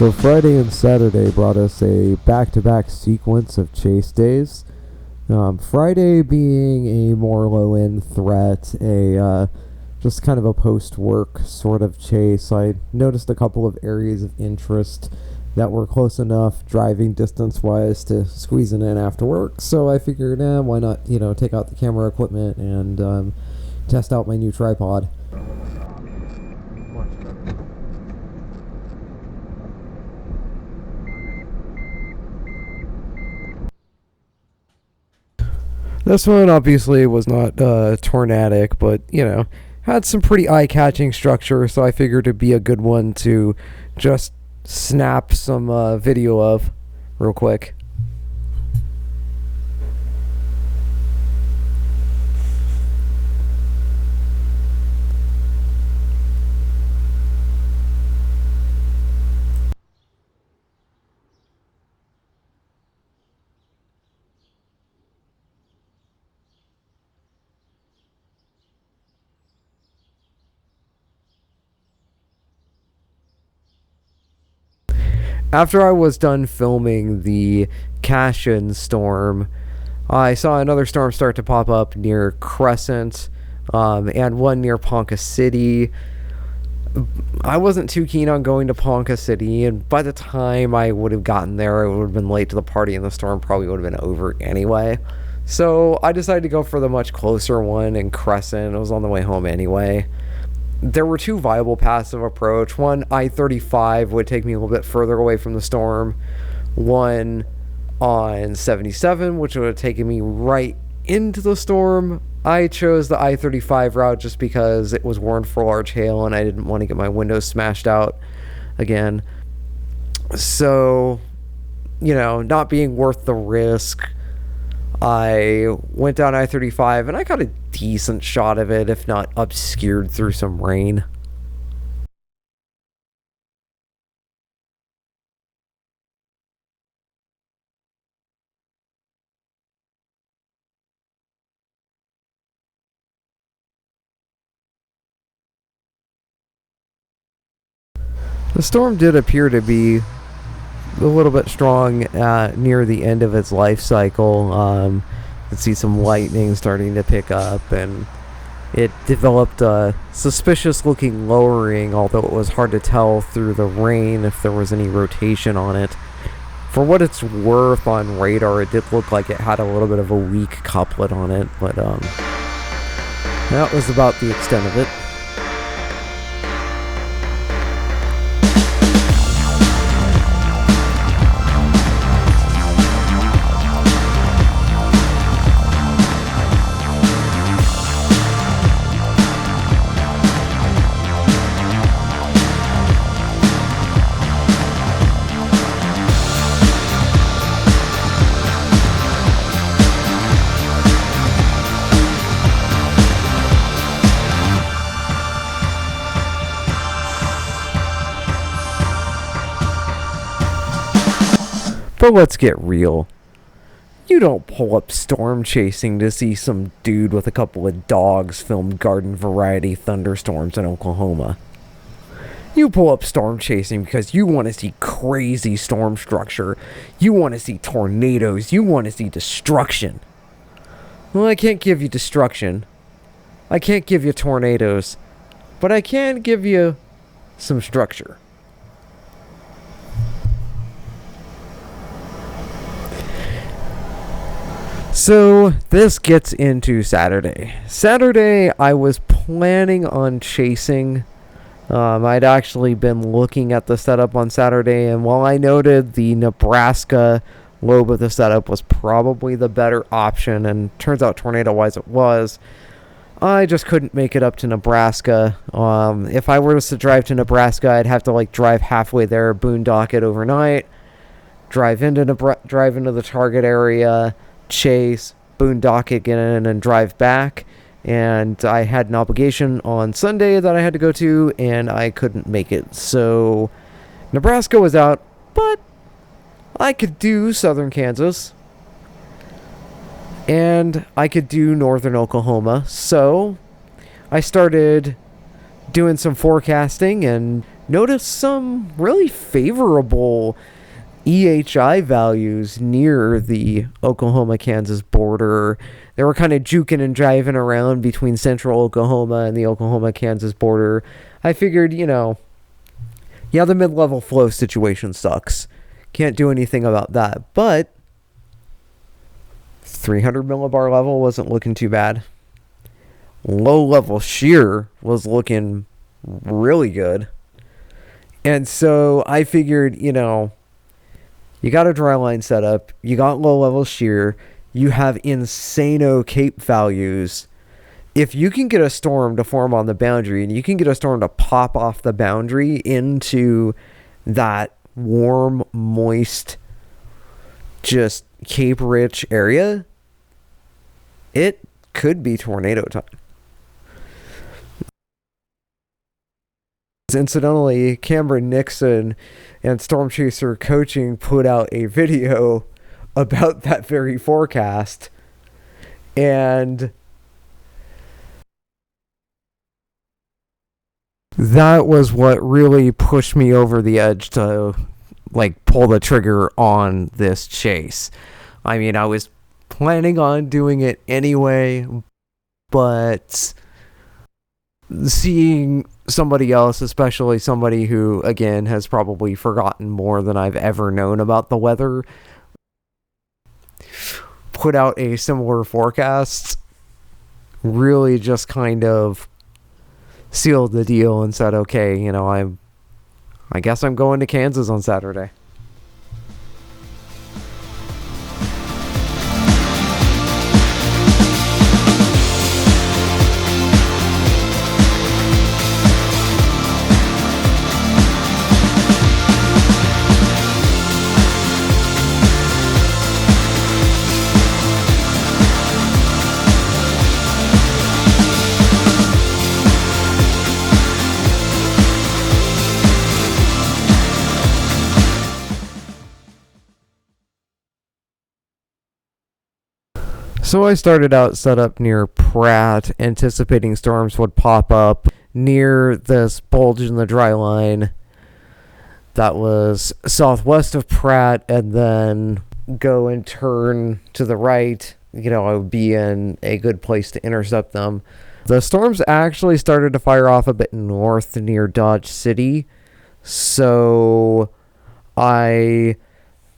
So Friday and Saturday brought us a back-to-back sequence of chase days. Friday being a more low-end threat, just kind of a post-work sort of chase. I noticed a couple of areas of interest that were close enough driving distance-wise to squeezing in after work. So I figured, why not, take out the camera equipment and test out my new tripod. This one obviously was not tornadic, but, had some pretty eye-catching structure, so I figured it'd be a good one to just snap some video of real quick. After I was done filming the Cashin storm, I saw another storm start to pop up near Crescent, and one near Ponca City. I wasn't too keen on going to Ponca City, and by the time I would have gotten there, I would have been late to the party, and the storm probably would have been over anyway. So I decided to go for the much closer one in Crescent. It was on the way home anyway. There were two viable paths of approach. One, I-35 would take me a little bit further away from the storm. One on 77, which would have taken me right into the storm. I chose the I-35 route just because it was warned for large hail and I didn't want to get my windows smashed out again. So, not being worth the risk, I went down I-35 and I got a decent shot of it, if not obscured through some rain. The storm did appear to be a little bit strong near the end of its life cycle. You could see some lightning starting to pick up, and it developed a suspicious looking lowering, although it was hard to tell through the rain if there was any rotation on it. For what it's worth on radar, it did look like it had a little bit of a weak couplet on it, but that was about the extent of it. But let's get real. You don't pull up storm chasing to see some dude with a couple of dogs film garden variety thunderstorms in Oklahoma. You pull up storm chasing because you want to see crazy storm structure. You want to see tornadoes. You want to see destruction. Well, I can't give you destruction. I can't give you tornadoes. But I can give you some structure. So this gets into Saturday. Saturday, I was planning on chasing. I'd actually been looking at the setup on Saturday, and while I noted the Nebraska lobe of the setup was probably the better option, and turns out tornado-wise it was, I just couldn't make it up to Nebraska. If I were to drive to Nebraska, I'd have to drive halfway there, boondock it overnight, drive into the target area, chase, boondock it again, and drive back. And I had an obligation on Sunday that I had to go to, and I couldn't make it. So Nebraska was out, but I could do southern Kansas, and I could do northern Oklahoma. So I started doing some forecasting and noticed some really favorable EHI values near the Oklahoma-Kansas border. They were kind of juking and driving around between central Oklahoma and the Oklahoma-Kansas border. I figured, yeah, the mid-level flow situation sucks. Can't do anything about that. But 300 millibar level wasn't looking too bad. Low-level shear was looking really good. And so I figured, you got a dry line set up, you got low-level shear, you have insano cape values. If you can get a storm to form on the boundary, and you can get a storm to pop off the boundary into that warm, moist, just cape-rich area, it could be tornado time. Incidentally, Cameron Nixon and Storm Chaser Coaching put out a video about that very forecast. And that was what really pushed me over the edge to pull the trigger on this chase. I mean, I was planning on doing it anyway, but seeing somebody else, especially somebody who, again, has probably forgotten more than I've ever known about the weather, put out a similar forecast, really just kind of sealed the deal and said, okay, I guess I'm going to Kansas on Saturday. So I started out set up near Pratt, anticipating storms would pop up near this bulge in the dry line that was southwest of Pratt, and then go and turn to the right. I would be in a good place to intercept them. The storms actually started to fire off a bit north near Dodge City, so I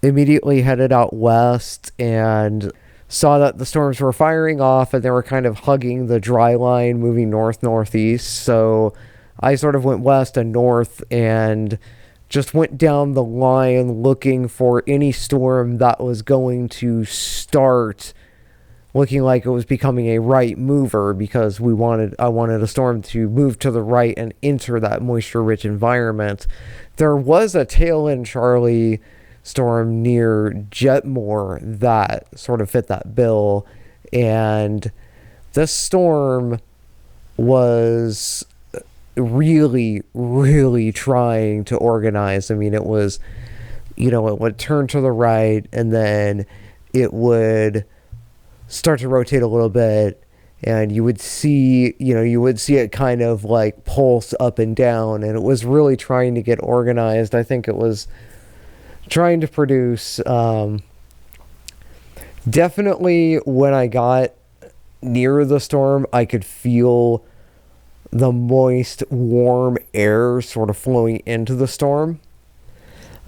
immediately headed out west and saw that the storms were firing off and they were kind of hugging the dry line, moving north-northeast. So I sort of went west and north and just went down the line looking for any storm that was going to start looking like it was becoming a right mover, because I wanted a storm to move to the right and enter that moisture-rich environment. There was a tail-end Charlie storm near Jetmore that sort of fit that bill, and this storm was really, really trying to organize. I mean, it was, it would turn to the right and then it would start to rotate a little bit, and you would see it kind of pulse up and down, and it was really trying to get organized. I think it was trying to produce, definitely when I got near the storm, I could feel the moist, warm air sort of flowing into the storm.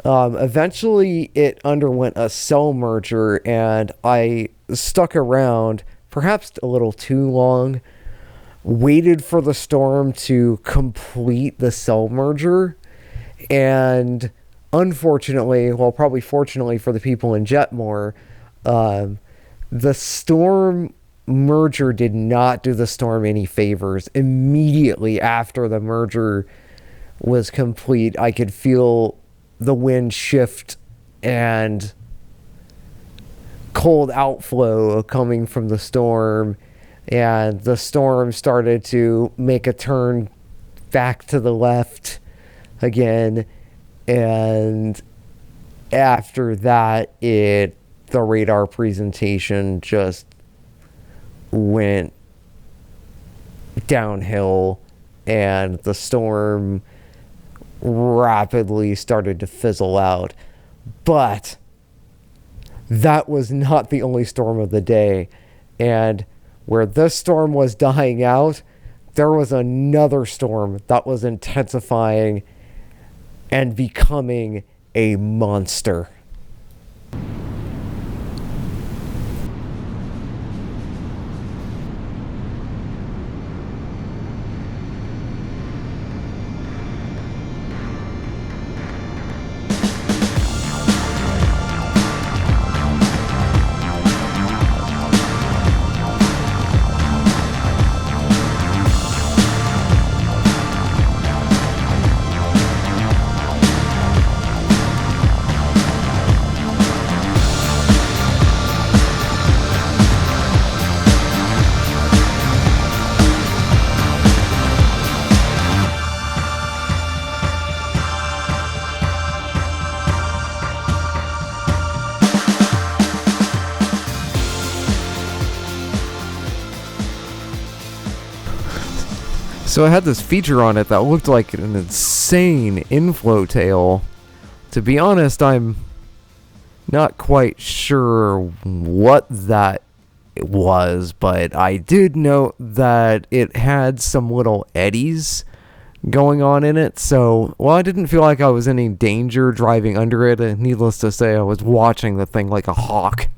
Eventually, it underwent a cell merger, and I stuck around, perhaps a little too long, waited for the storm to complete the cell merger, and unfortunately, well, probably fortunately for the people in Jetmore, the storm merger did not do the storm any favors. Immediately after the merger was complete, I could feel the wind shift and cold outflow coming from the storm, and the storm started to make a turn back to the left again, and after that the radar presentation just went downhill, and the storm rapidly started to fizzle out. But that was not the only storm of the day. And where this storm was dying out, there was another storm that was intensifying and becoming a monster. So I had this feature on it that looked like an insane inflow tail. To be honest, I'm not quite sure what that was, but I did note that it had some little eddies going on in it. So, well, I didn't feel like I was in any danger driving under it, and needless to say, I was watching the thing like a hawk.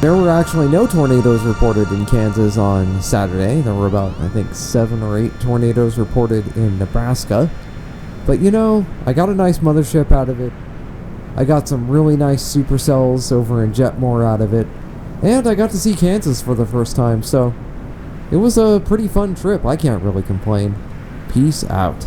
There were actually no tornadoes reported in Kansas on Saturday. There were about, I think, 7 or 8 tornadoes reported in Nebraska. But you know, I got a nice mothership out of it. I got some really nice supercells over in Jetmore out of it. And I got to see Kansas for the first time, so it was a pretty fun trip. I can't really complain. Peace out.